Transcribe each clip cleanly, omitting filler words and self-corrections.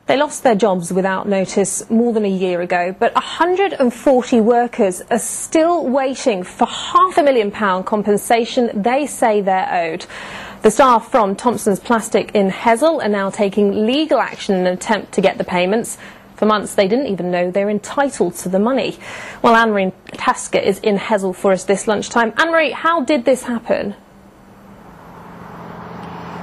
They lost their jobs without notice more than a year ago, but 140 workers are still waiting for £500,000 compensation they say they're owed. The staff from Thompson's Plastic in Hessle are now taking legal action in an attempt to get the payments. For months, they didn't even know they were entitled to the money. Well, Anne-Marie Tasker is in Hessle for us this lunchtime. Anne-Marie, how did this happen?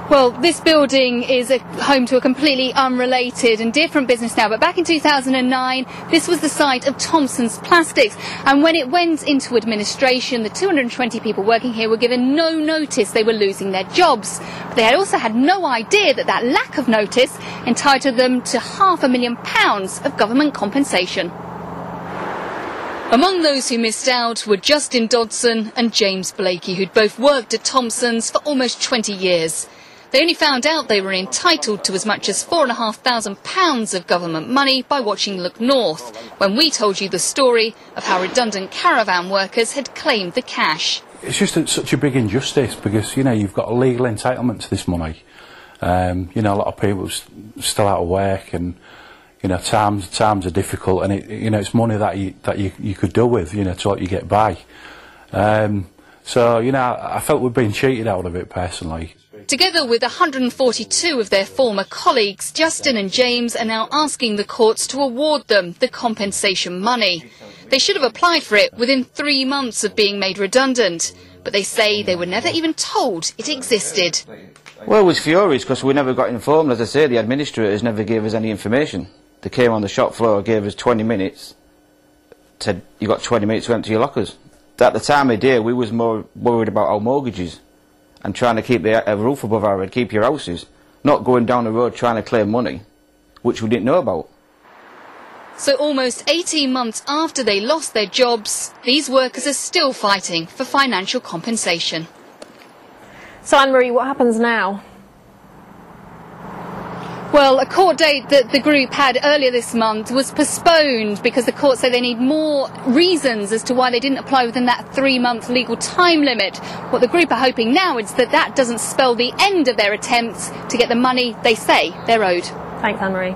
Well, this building is home to a completely unrelated and different business now, but back in 2009, this was the site of Thompson's Plastics, and when it went into administration, the 220 people working here were given no notice they were losing their jobs. But they had also had no idea that that lack of notice entitled them to £500,000 of government compensation. Among those who missed out were Justin Dodson and James Blakey, who'd both worked at Thompson's for almost 20 years. They only found out they were entitled to as much as £4,500 of government money by watching Look North, when we told you the story of how redundant caravan workers had claimed the cash. It's just such a big injustice because, you know, you've got a legal entitlement to this money. You know, a lot of people are still out of work and, you know, times are difficult and, it's money that you could do with, you know, to let you get by. So, you know, I felt we'd been cheated out of it personally. Together with 142 of their former colleagues, Justin and James are now asking the courts to award them the compensation money. They should have applied for it within 3 months of being made redundant, but they say they were never even told it existed. Well, it was furious because we never got informed. As I say, the administrators never gave us any information. They came on the shop floor, gave us 20 minutes, said, "You got 20 minutes to empty your lockers." At the time of day, we was more worried about our mortgages and trying to keep a roof above our head, keep your houses, not going down the road trying to claim money, which we didn't know about. So almost 18 months after they lost their jobs, these workers are still fighting for financial compensation. So, Anne-Marie, what happens now? Well, a court date that the group had earlier this month was postponed because the court said they need more reasons as to why they didn't apply within that 3-month legal time limit. What the group are hoping now is that that doesn't spell the end of their attempts to get the money they say they're owed. Thanks, Anne-Marie.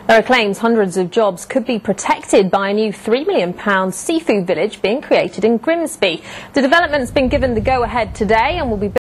There are claims hundreds of jobs could be protected by a new £3 million seafood village being created in Grimsby. The development's been given the go-ahead today and will be